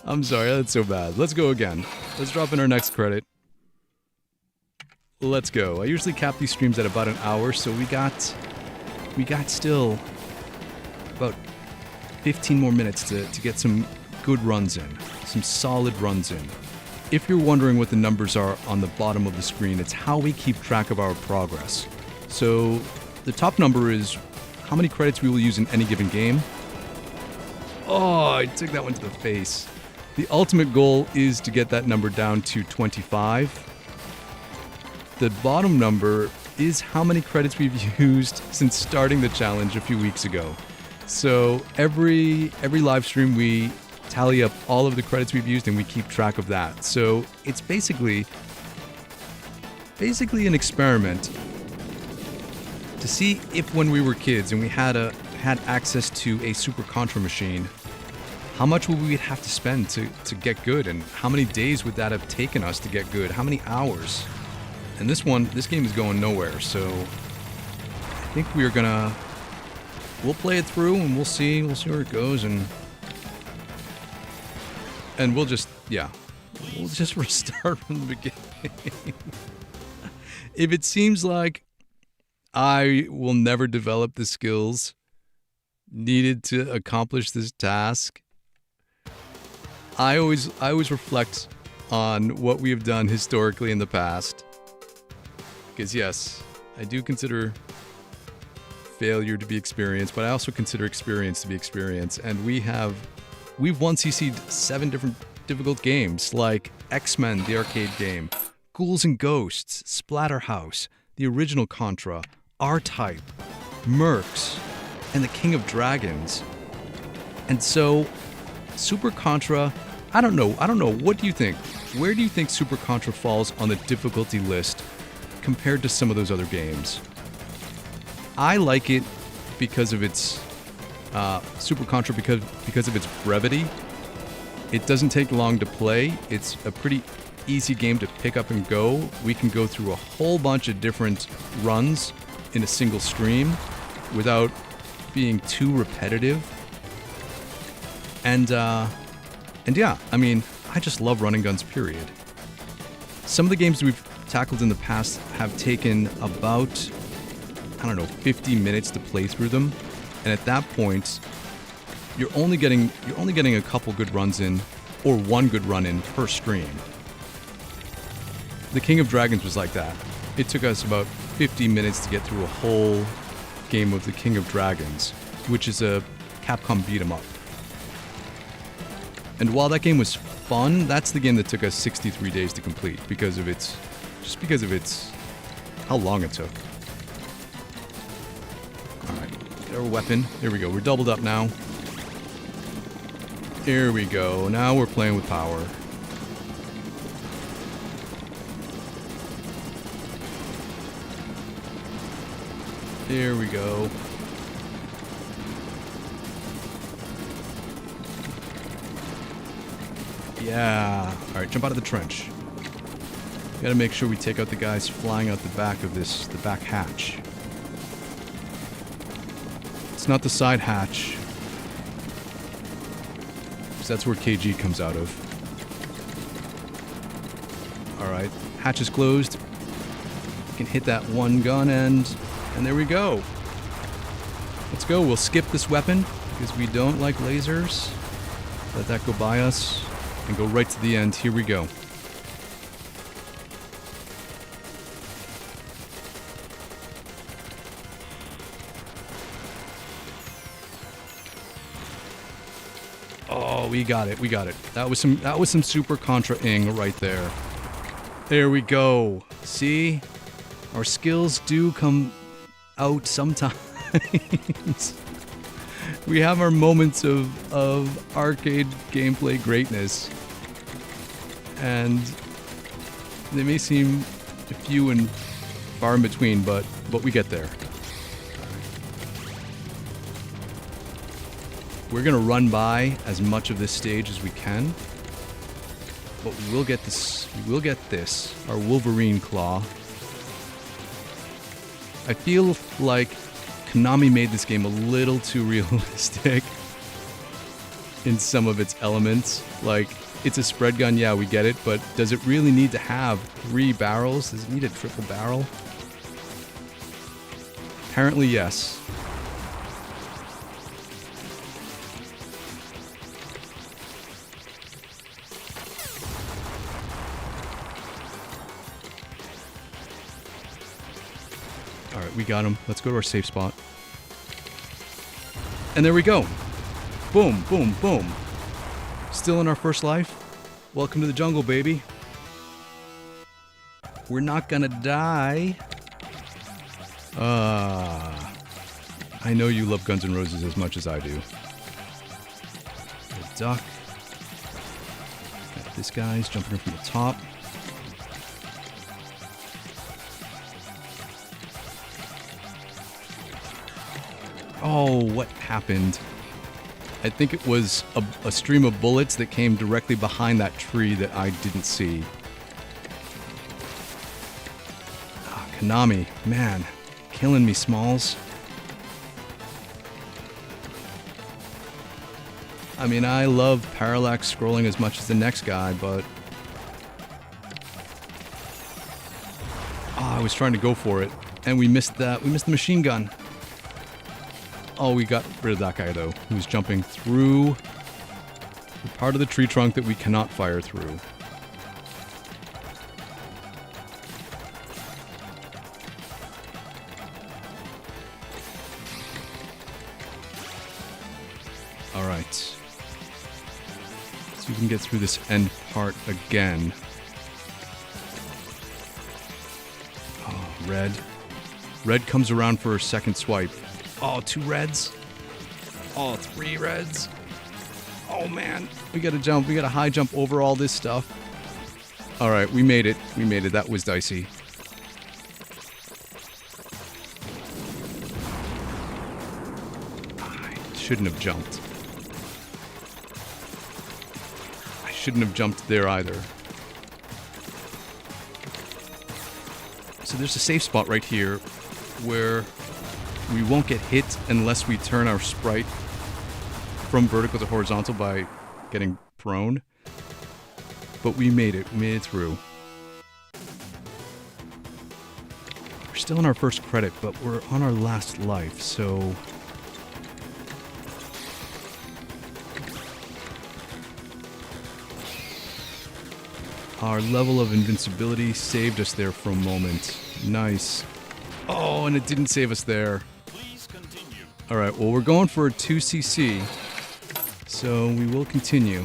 I'm sorry, that's so bad. Let's go again. Let's drop in our next credit. Let's go. I usually cap these streams at about an hour, so we got still about 15 more minutes to get some good runs in. Some solid runs in. If you're wondering what the numbers are on the bottom of the screen, it's how we keep track of our progress. So the top number is how many credits we will use in any given game. Oh, I took that one to the face. The ultimate goal is to get that number down to 25. The bottom number is how many credits we've used since starting the challenge a few weeks ago. So every live stream we tally up all of the credits we've used and we keep track of that. So it's basically an experiment to see if when we were kids and we had access to a Super Contra machine, how much would we have to spend to get good, and how many days would that have taken us to get good? How many hours? And this game is going nowhere, so I think we'll play it through and we'll see where it goes, and we'll just restart from the beginning. If it seems like I will never develop the skills needed to accomplish this task, I always reflect on what we have done historically in the past. Because yes, I do consider failure to be experience, but I also consider experience to be experience. And we've 1cc'd 7 different difficult games, like X-Men, the arcade game, Ghouls N Ghosts, Splatterhouse, the original Contra, R-Type, Mercs, and the King of Dragons. And so, Super Contra, I don't know, what do you think? Where do you think Super Contra falls on the difficulty list compared to some of those other games? I like it because of its, Super Contra because of its brevity. It doesn't take long to play. It's a pretty easy game to pick up and go. We can go through a whole bunch of different runs in a single stream without being too repetitive. And yeah, I mean, I just love run and guns, period. Some of the games we've tackled in the past have taken about, 50 minutes to play through them. And at that point, you're only getting a couple good runs in, or one good run in per stream. The King of Dragons was like that. It took us about 50 minutes to get through a whole game of the King of Dragons, which is a Capcom beat 'em up. And while that game was fun, that's the game that took us 63 days to complete because of its how long it took. Alright, get our weapon. There we go, we're doubled up now. Here we go, now we're playing with power. There we go. Yeah. Alright, jump out of the trench. Gotta make sure we take out the guys flying out the back of the back hatch. It's not the side hatch, because that's where KG comes out of. Alright, hatch is closed. We can hit that one gun and there we go. Let's go, we'll skip this weapon, because we don't like lasers. Let that go by us. And go right to the end. Here we go. Oh, we got it. That was some Super Contra-ing right there. There we go. See? Our skills do come out sometimes. We have our moments of arcade gameplay greatness. And they may seem few and far in between, but we get there. We're gonna run by as much of this stage as we can, but we will get this. Our Wolverine claw. I feel like Konami made this game a little too realistic in some of its elements. Like, it's a spread gun, yeah, we get it, but does it really need to have 3 barrels? Does it need a triple barrel? Apparently, yes. Alright, we got him. Let's go to our safe spot. And there we go. Boom, boom, boom. Still in our first life. Welcome to the jungle, baby. We're not gonna die. I know you love Guns N' Roses as much as I do. A duck. This guy's jumping in from the top. Oh, what happened? I think it was a stream of bullets that came directly behind that tree that I didn't see. Ah, Konami, man, killing me, Smalls. I mean, I love parallax scrolling as much as the next guy, but... I was trying to go for it, and we missed that. We missed the machine gun. Oh, we got rid of that guy, though. He was jumping through the part of the tree trunk that we cannot fire through. All right. So we can get through this end part again. Oh, red. Red comes around for a second swipe. Oh, 2 reds. Oh, 3 reds. Oh, man. We gotta jump. We gotta high jump over all this stuff. All right, we made it. We made it. That was dicey. I shouldn't have jumped. I shouldn't have jumped there either. So there's a safe spot right here where we won't get hit unless we turn our sprite from vertical to horizontal by getting prone. But we made it. We made it through. We're still on our first credit, but we're on our last life, so... Our level of invincibility saved us there for a moment. Nice. Oh, and it didn't save us there. All right, well, we're going for a 2cc, so we will continue.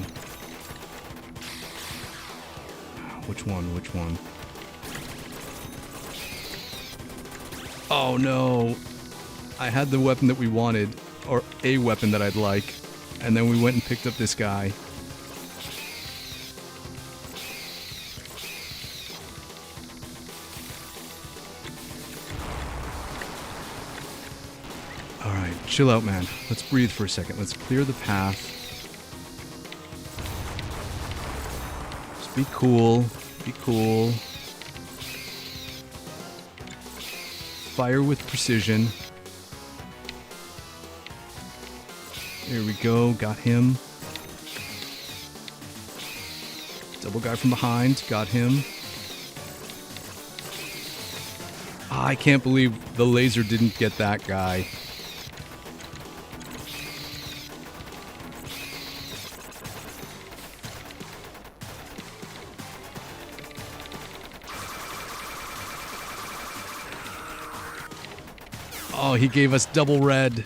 Which one? Which one? Oh, no. I had the weapon that we wanted, or a weapon that I'd like, and then we went and picked up this guy. Chill out, man. Let's breathe for a second. Let's clear the path. Just be cool. Be cool. Fire with precision. There we go. Got him. Double guy from behind. Got him. I can't believe the laser didn't get that guy. Oh, he gave us double red.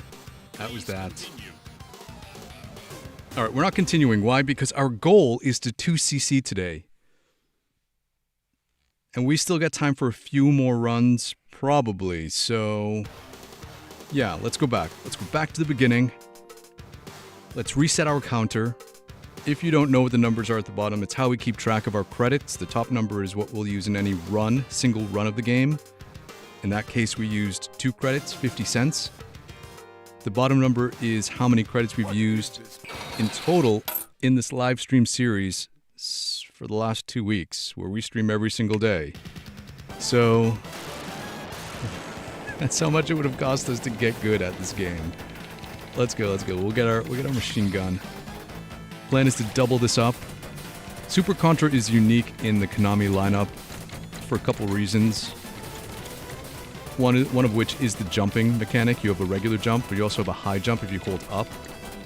That was that. All right, we're not continuing. Why? Because our goal is to 2cc today. And we still got time for a few more runs, probably. So, yeah, let's go back. Let's go back to the beginning. Let's reset our counter. If you don't know what the numbers are at the bottom, it's how we keep track of our credits. The top number is what we'll use in any run, single run of the game. In that case, we used 2 credits, 50 cents. The bottom number is how many credits we've used in total in this live stream series for the last 2 weeks, where we stream every single day. So, that's how much it would have cost us to get good at this game. Let's go, let's go. We'll get our machine gun. Plan is to double this up. Super Contra is unique in the Konami lineup for a couple reasons. One of which is the jumping mechanic. You have a regular jump, but you also have a high jump if you hold up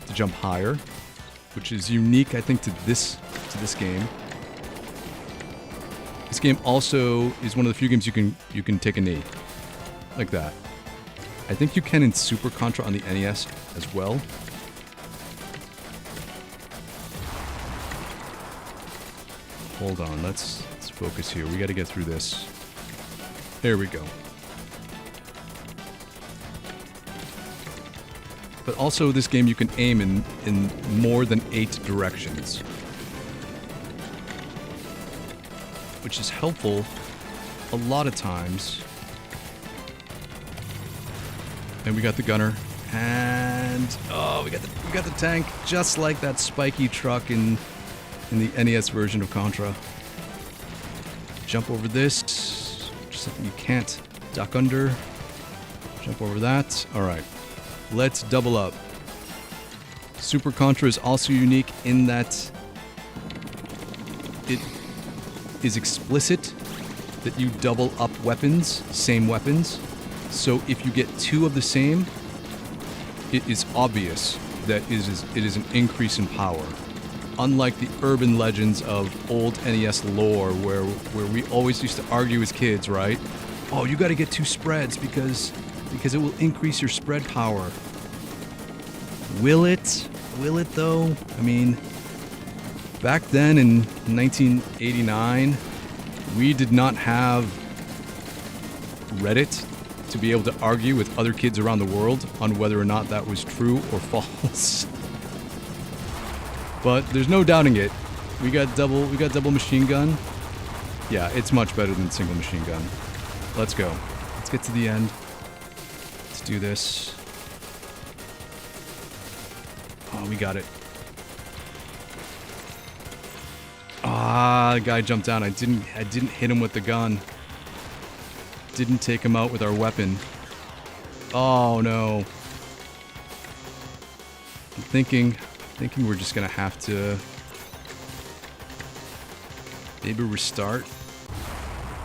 to jump higher, which is unique, I think, to this game. This game also is one of the few games you can take a knee like that. I think you can in Super Contra on the NES as well. Hold on, let's focus here. We got to get through this. There we go. But also this game you can aim in more than 8 directions. which is helpful a lot of times. And we got the gunner. And oh, we got the tank, just like that spiky truck in the NES version of Contra. Jump over this, just something you can't duck under. Jump over that. All right, let's double up. Super Contra is also unique in that it is explicit that you double up weapons, same weapons. So if you get two of the same, it is obvious that it is an increase in power. Unlike the urban legends of old NES lore where we always used to argue as kids, right? Oh, you got to get two spreads because it will increase your spread power. Will it? Will it though? I mean, back then in 1989, we did not have Reddit to be able to argue with other kids around the world on whether or not that was true or false. But there's no doubting it. We got double machine gun. Yeah, it's much better than single machine gun. Let's go. Let's get to the end. Let's do this. Oh, we got it. Ah, the guy jumped down. I didn't hit him with the gun. Didn't take him out with our weapon. Oh no. I'm thinking we're just gonna have to maybe restart.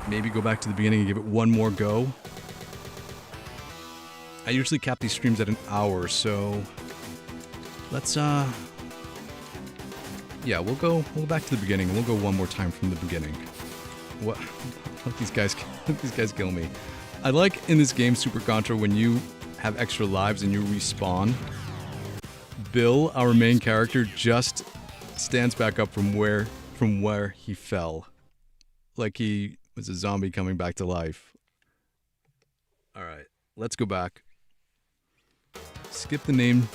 Maybe go back to the beginning and give it one more go. I usually cap these streams at an hour, so let's yeah, we'll go back to the beginning. We'll go one more time from the beginning. What? Let these guys kill me. I like in this game, Super Contra, when you have extra lives and you respawn, Bill, our main character, just stands back up from where he fell. Like he was a zombie coming back to life. Alright, let's go back. Skip the name.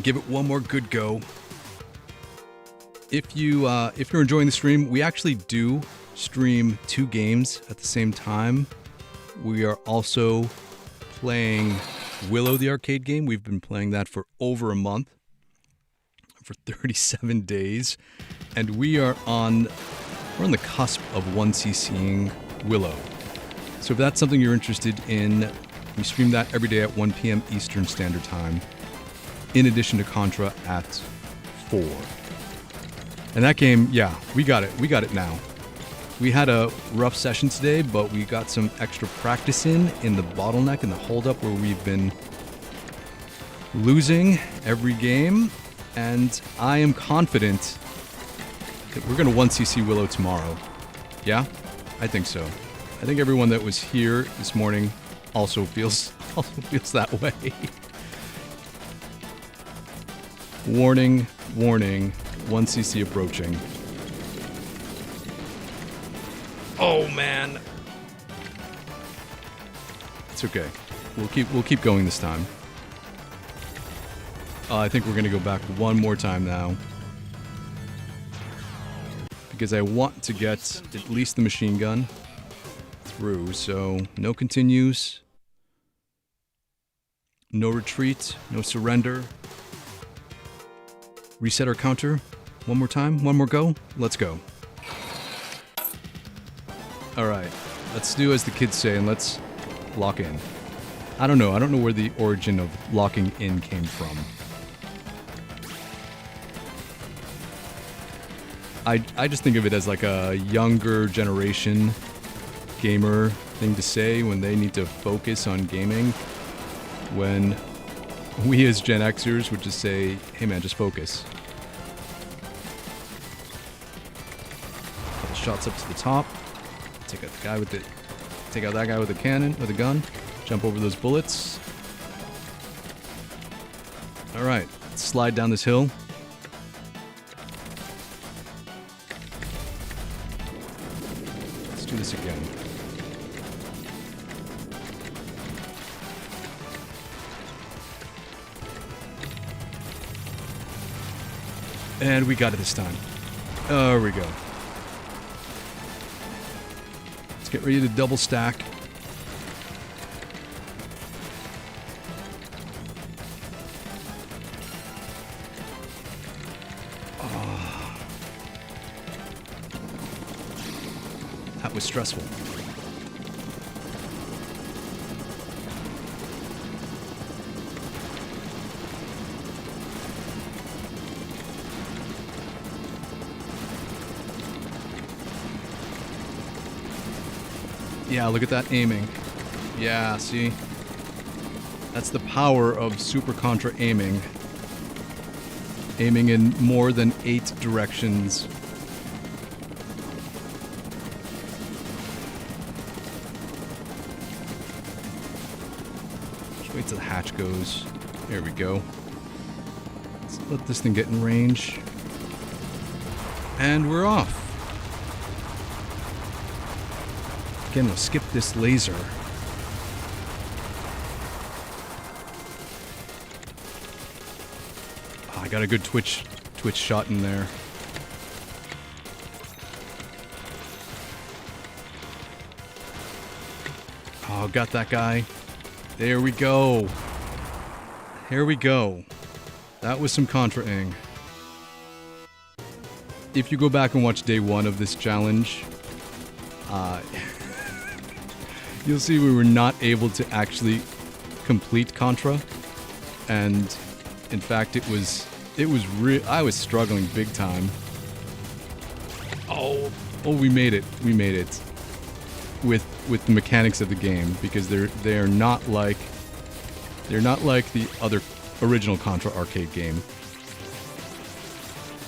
Give it one more good go. If you're enjoying the stream, we actually do stream 2 games at the same time. We are also playing Willow, the arcade game. We've been playing that for over a month, for 37 days, and we're on the cusp of 1cc'ing Willow. So if that's something you're interested in, we stream that every day at 1 p.m. Eastern Standard Time, in addition to Contra at 4. And that game, yeah, we got it now. We had a rough session today, but we got some extra practice in the bottleneck and the holdup where we've been losing every game. And I am confident that we're going to 1cc Willow tomorrow. Yeah? I think so. I think everyone that was here this morning also feels that way. Warning, warning. 1cc approaching. Oh man. It's okay. We'll keep going this time. I think we're gonna go back one more time now. Because I want to get at least the machine gun through, so no continues. No retreat, no surrender. Reset our counter. One more time, one more go. Let's go. Alright, let's do as the kids say and let's lock in. I don't know where the origin of locking in came from. I just think of it as like a younger generation gamer thing to say when they need to focus on gaming. When we as Gen Xers would just say, hey man, just focus. Couple shots up to the top. Take out that guy with the cannon, with a gun. Jump over those bullets. Alright, let's slide down this hill. Let's do this again. And we got it this time. There we go. Let's get ready to double stack. That was stressful. Yeah, look at that aiming. Yeah, see? That's the power of Super Contra aiming. Aiming in more than 8 directions. Just wait till the hatch goes. There we go. Let's let this thing get in range. And we're off. Again, we'll skip this laser. Oh, I got a good twitch shot in there. Oh, got that guy. There we go. Here we go. That was some Contra-ing. If you go back and watch day 1 of this challenge, you'll see we were not able to actually complete Contra, and in fact, I was struggling big time. Oh, we made it. We made it with the mechanics of the game, because they're not like the other original Contra arcade game.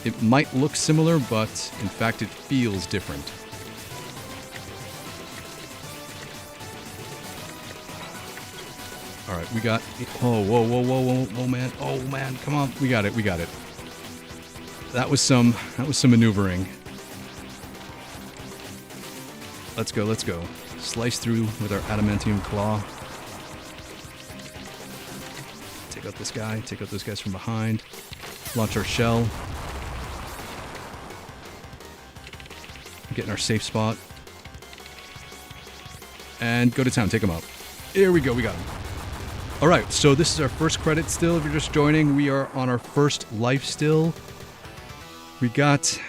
It might look similar, but in fact, it feels different. All right, we got. Oh, whoa, man! Oh, man, come on, we got it. That was some maneuvering. Let's go. Slice through with our adamantium claw. Take out this guy. Take out those guys from behind. Launch our shell. Get in our safe spot. And go to town. Take him out. Here we go. We got him. All right, so this is our first credit still. If you're just joining, we are on our first life still. We got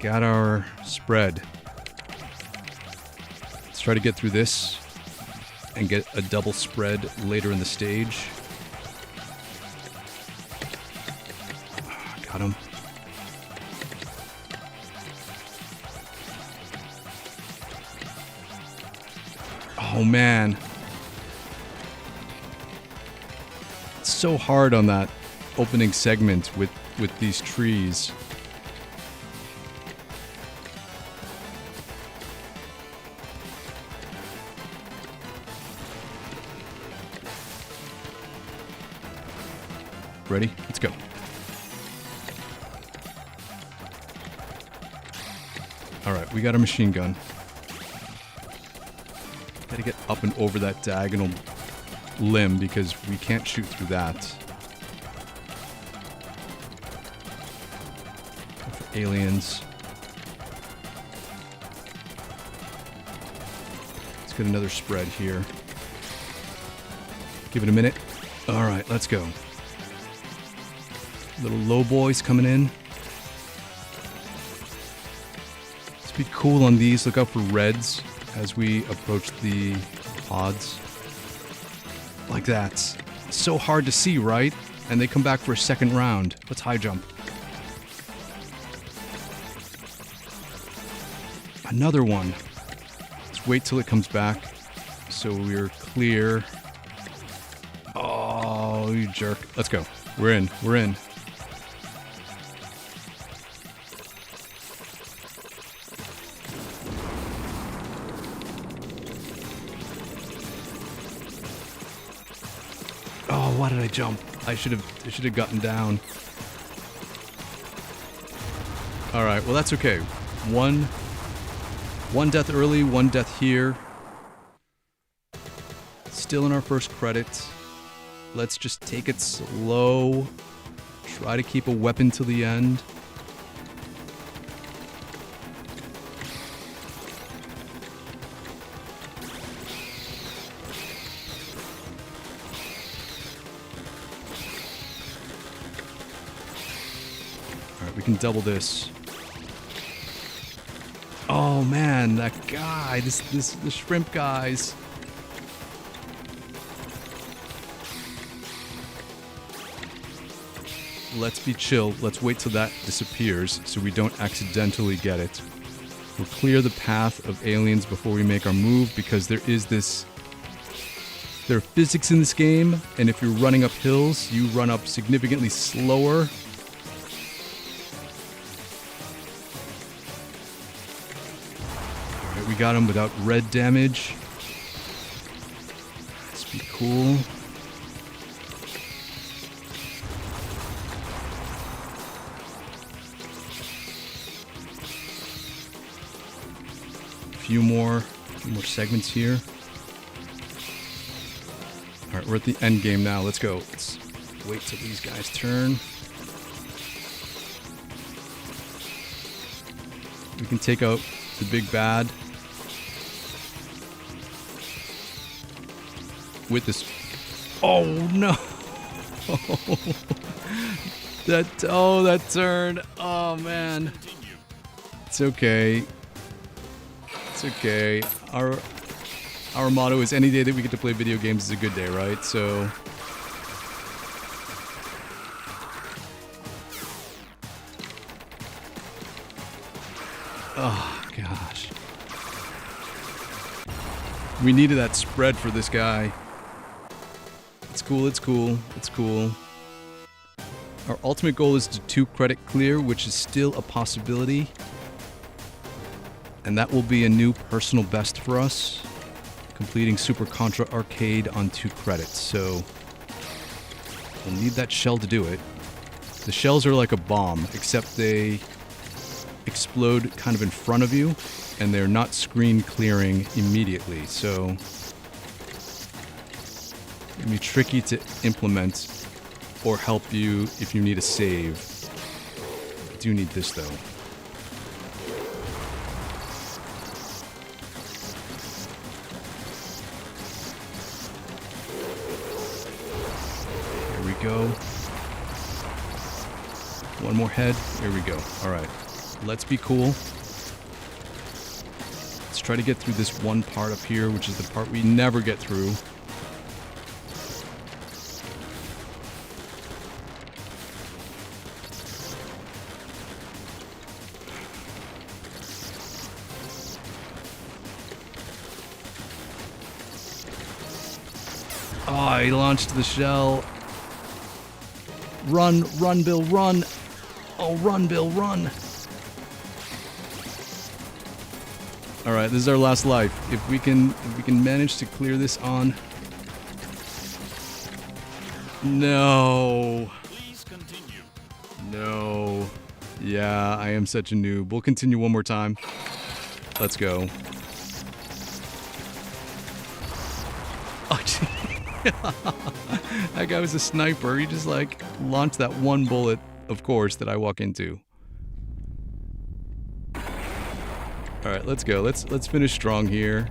our spread. Let's try to get through this and get a double spread later in the stage. Got him. Oh, man. So hard on that opening segment with these trees. Ready? Let's go. All right, we got a machine gun. Gotta get up and over that diagonal limb because we can't shoot through that. Go for aliens. Let's get another spread here. Give it a minute. All right, let's go. Little low boys coming in. Let's be cool on these. Look out for reds as we approach the pods. Like that. It's so hard to see, right? And they come back for a second round. Let's high jump. Another one. Let's wait till it comes back so we're clear. Oh, you jerk. Let's go. We're in. We're in. Oh, why did I jump? I should have gotten down. All right, well that's okay. One death early, one death here. Still in our first credit. Let's just take it slow. Try to keep a weapon till the end. Alright, we can double this. Oh man, that guy, the shrimp guys. Let's be chill. Let's wait till that disappears so we don't accidentally get it. We'll clear the path of aliens before we make our move because there are physics in this game, and if you're running up hills, you run up significantly slower. Alright, we got him without red damage. Let's be cool. A few more segments here. Alright, we're at the end game now. Let's go. Let's wait till these guys turn. We can take out the big bad with this. Oh no! that turn. Oh man. It's okay. It's okay. Our motto is any day that we get to play video games is a good day, right? So oh gosh. We needed that spread for this guy. It's cool, it's cool, it's cool. Our ultimate goal is to 2 credit clear, which is still a possibility. And that will be a new personal best for us. Completing Super Contra Arcade on 2 credits. So we'll need that shell to do it. The shells are like a bomb, except they explode kind of in front of you, and they're not screen clearing immediately. So it can be tricky to implement or help you if you need a save. I do need this though. Go. One more head. Here we go. All right. Let's be cool. Let's try to get through this one part up here, which is the part we never get through. Oh, he launched the shell. Run, run, Bill, run. Oh, run, Bill, run. All right, this is our last life. If we can manage to clear this on. No. Please continue. No. Yeah, I am such a noob. We'll continue one more time. Let's go. Oh, gee. That guy was a sniper. He just like launched that one bullet, of course, that I walk into. All right, let's go. Let's finish strong here.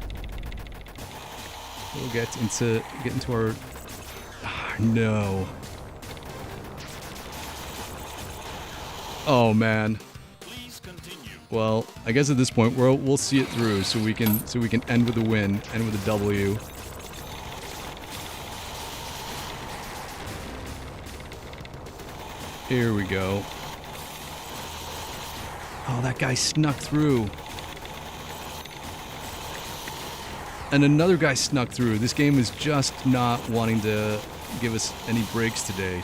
We'll get into our. Oh, no. Oh man. Please continue. Well, I guess at this point we'll see it through, so we can end with a win, end with a W. Here we go. Oh, that guy snuck through. And another guy snuck through. This game is just not wanting to give us any breaks today.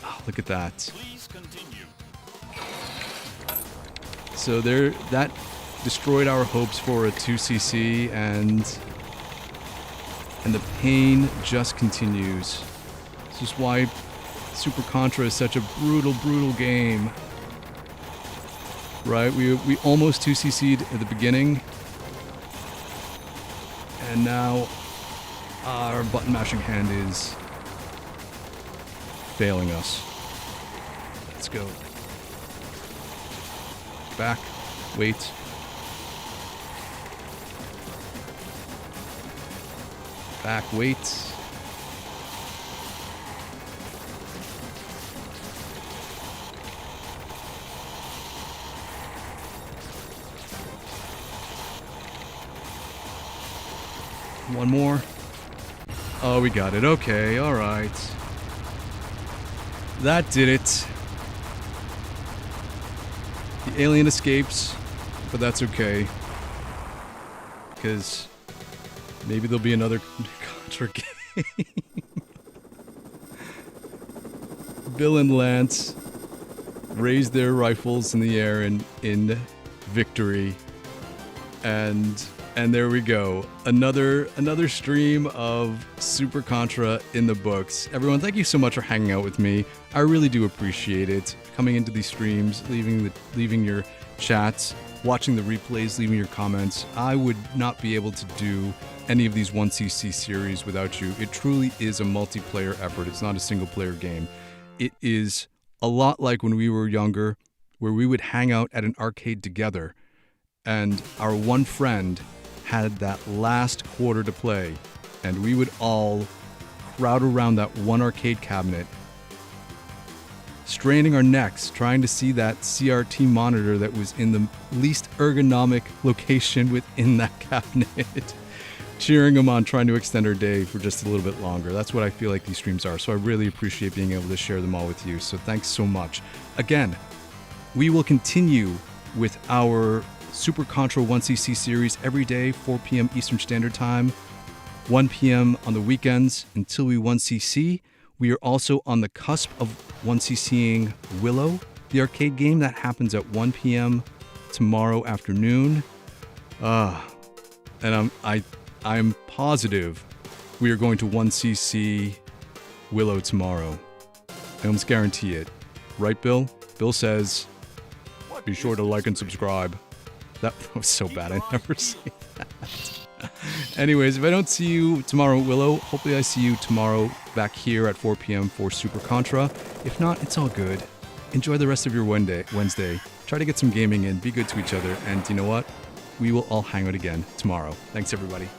Oh, look at that. Please continue. So that destroyed our hopes for a 2cc, and the pain just continues. This is why Super Contra is such a brutal, brutal game. Right? We almost 2cc'd at the beginning. And now our button mashing hand is failing us. Let's go. Back. Wait. Back. Wait. One more. Oh, we got it. Okay, alright. That did it. The alien escapes, but that's okay. Because maybe there'll be another Contra game. Bill and Lance raise their rifles in the air in victory. And there we go. Another stream of Super Contra in the books. Everyone, thank you so much for hanging out with me. I really do appreciate it. Coming into these streams, leaving your chats, watching the replays, leaving your comments. I would not be able to do any of these 1cc series without you. It truly is a multiplayer effort. It's not a single player game. It is a lot like when we were younger, where we would hang out at an arcade together, and our one friend had that last quarter to play, and we would all crowd around that one arcade cabinet, straining our necks, trying to see that CRT monitor that was in the least ergonomic location within that cabinet, cheering them on, trying to extend our day for just a little bit longer. That's what I feel like these streams are, so I really appreciate being able to share them all with you, so thanks so much. Again, we will continue with our Super Contra 1cc series every day, 4 p.m. Eastern Standard Time, 1 p.m. on the weekends until we 1cc. We are also on the cusp of 1ccing Willow, the arcade game that happens at 1 p.m. tomorrow afternoon. And I'm positive we are going to 1cc Willow tomorrow. I almost guarantee it. Right, Bill? Bill says, be sure to like and subscribe. That was so bad, I never say that. Anyways, if I don't see you tomorrow at Willow, hopefully I see you tomorrow back here at 4 p.m. for Super Contra. If not, it's all good. Enjoy the rest of your Wednesday. Try to get some gaming in, be good to each other, and you know what? We will all hang out again tomorrow. Thanks, everybody.